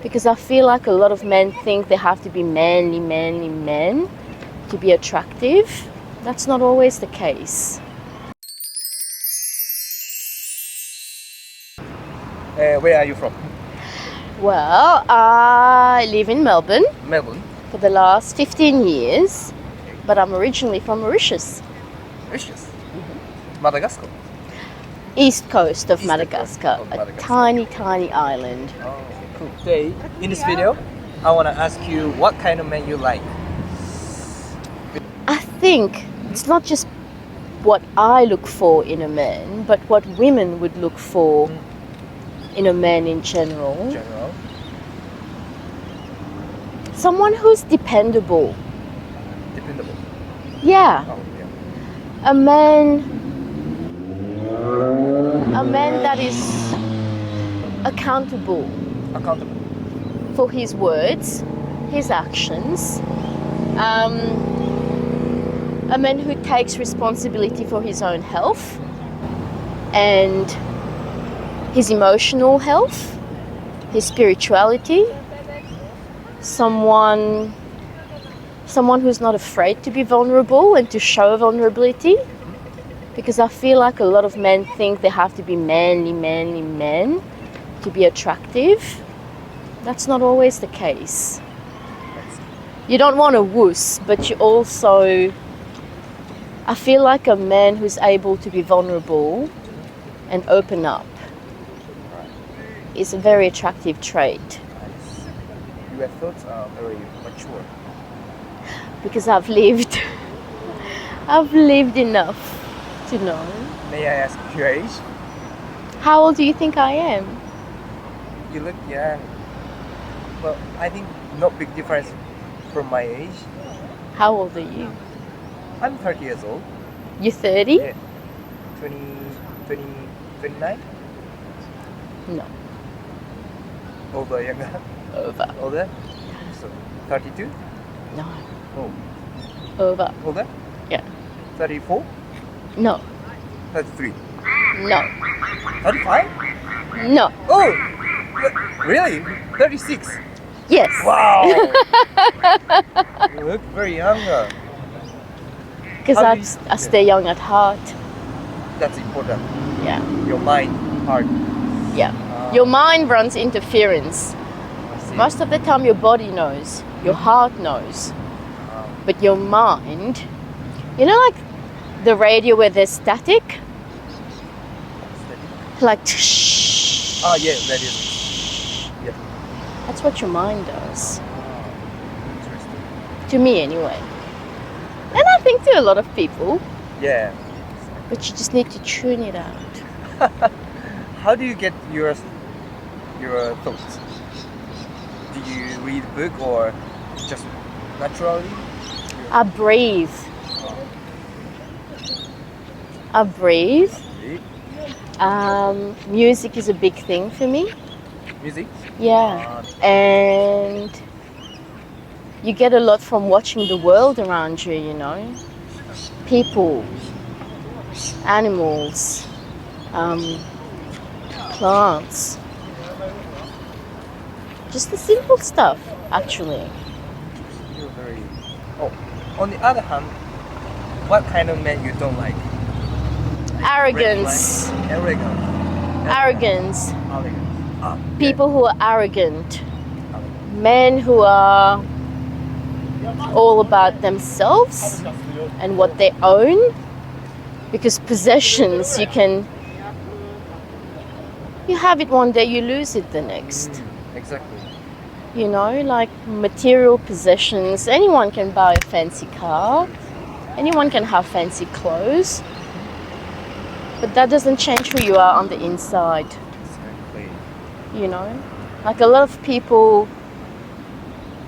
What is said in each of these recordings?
Because I feel like a lot of men think they have to be manly men to be attractive. That's not always the case. Where are you from? Well, I live in Melbourne Melbourne. for the last 15 years, but I'm originally from Mauritius, Mauritius. Madagascar. east coast of East Madagascar, of a Madagascar. tiny island. Oh, cool. Today, in this video, I want to ask you what kind of man you like. I think it's not just what I look for in a man, but what women would look for in a man in general. In general. Someone who's dependable. Dependable. Yeah, Oh, yeah. a man that is accountable Accountable. for his words, his actions. A man who takes responsibility for his own health and his emotional health, his spirituality. Someone who's not afraid to be vulnerable and to show vulnerability. Because I feel like a lot of men think they have to be manly men to be attractive. That's not always the case. You don't want a wuss, but you also... I feel like a man who's able to be vulnerable and open up is a very attractive trait. Nice. Your thoughts are very mature. Because I've lived enough to know. May I ask your age? How old do you think I am? You look young. Well, I think not big difference from my age. How old are you? I'm 30 years old. You're 30? Yeah. 29? No, Older, younger? over. Older? So, 32? No, Oh, over. older? Yeah. 34? No, 33? no, 35? no. Oh! Really? 36? Yes. Wow! You look very younger. Because How I do you- I stay young at heart. That's important. Yeah, Your mind, heart. yeah. Your mind runs interference. I see. Most of the time your body knows, your heart knows. But your mind, you know, like the radio where there's static? Like, Oh, yeah, that is. Yeah. that's what your mind does. Interesting. To me, anyway. And I think to a lot of people, Yeah. but you just need to tune it out. How do you get your thoughts? Do you read a book or just naturally? I breathe. I breathe. Music is a big thing for me. Music? Yeah. And you get a lot from watching the world around you, you know. People, animals, plants. Just the simple stuff, actually. You're very... Oh, on the other hand, what kind of man you don't like? Arrogance. Arrogant. Arrogance. Arrogant. Ah, People who are arrogant. yeah. Men who are all about themselves and what they own. Because possessions, you have it one day, you lose it the next. Exactly. You know, like material possessions. Anyone can buy a fancy car. Anyone can have fancy clothes. But that doesn't change who you are on the inside. Exactly. You know, like a lot of people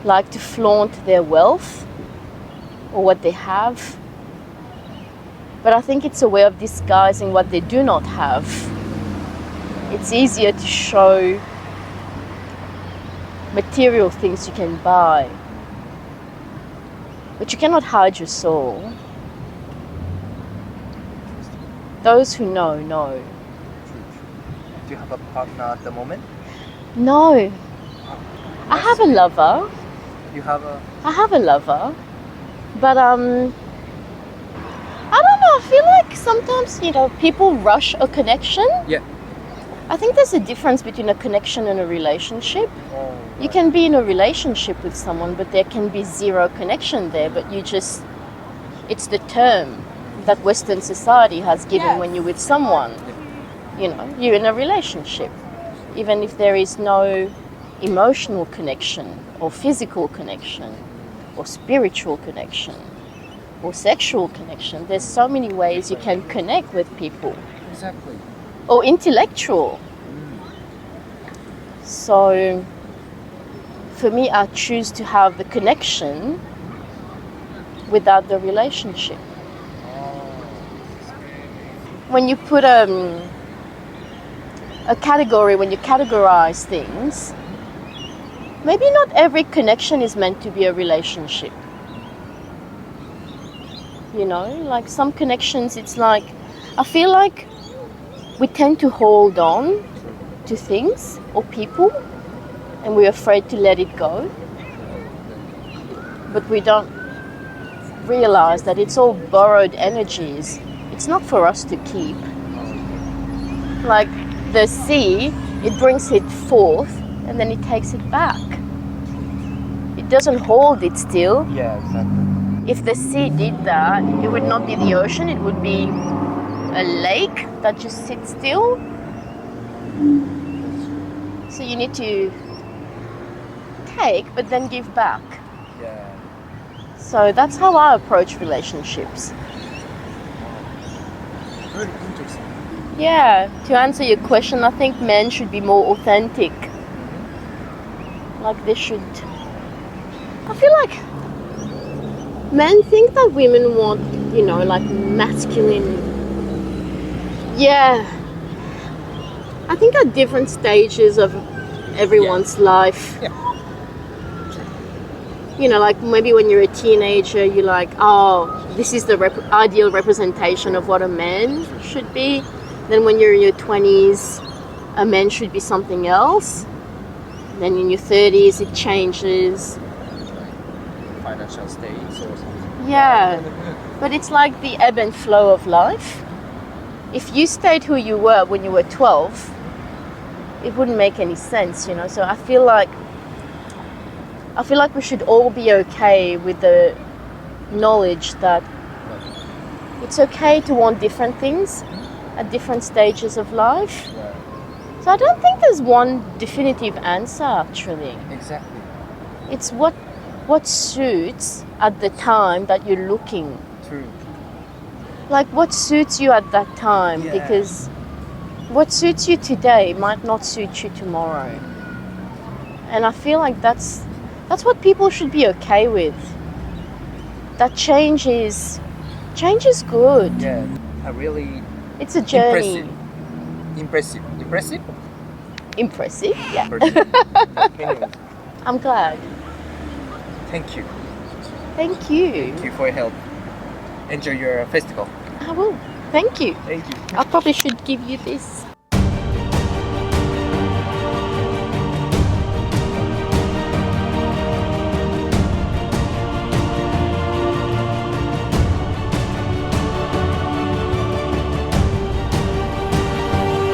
like to flaunt their wealth or what they have. But I think it's a way of disguising what they do not have. It's easier to show material things you can buy, but you cannot hide your soul. Those who know, know. Do you have a partner at the moment? No, I have a lover. You have a... I have a lover, but I don't know. I feel like sometimes people rush a connection. Yeah. I think there's a difference between a connection and a relationship. Oh, You can be in a relationship with someone, but there can be zero connection there. But it's the term that Western society has given when you're with someone. You're in a relationship, even if there is no emotional connection or physical connection or spiritual connection or sexual connection. There's so many ways you can connect with people. Exactly. Or intellectual. So for me, I choose to have the connection without the relationship. When you put a category, when you categorize things, maybe not every connection is meant to be a relationship. Like some connections, it's like, I feel like we tend to hold on to things or people and we're afraid to let it go. But we don't realize that it's all borrowed energies. It's not for us to keep. Like the sea, it brings it forth and then it takes it back. It doesn't hold it still. Yeah, exactly. If the sea did that, it would not be the ocean, it would be a lake that just sits still. So you need to take, but then give back. Yeah. So that's how I approach relationships. Very interesting. Yeah, to answer your question, I think men should be more authentic. Like they should... I feel like men think that women want, like masculine... Yeah. I think at different stages of everyone's life. Yeah. Like maybe when you're a teenager, you're like, oh, this is the ideal representation of what a man should be. Then when you're in your 20s, a man should be something else. Then in your 30s, it changes. Financial states or something. Yeah. But it's like the ebb and flow of life. If you stayed who you were when you were 12, it wouldn't make any sense, So I feel like we should all be okay with the knowledge that it's okay to want different things at different stages of life. Yeah. So I don't think there's one definitive answer, actually. Exactly. It's what suits at the time that you're looking. True. Like what suits you at that time, Yeah. because what suits you today might not suit you tomorrow. And I feel like that's what people should be okay with. That change is good. Yeah. I really It's a journey. Impressive. Impressive, yeah. Anyway, I'm glad. thank you. Thank you. Thank you for your help. Enjoy your festival. I will. Thank you. Thank you. I probably should give you this.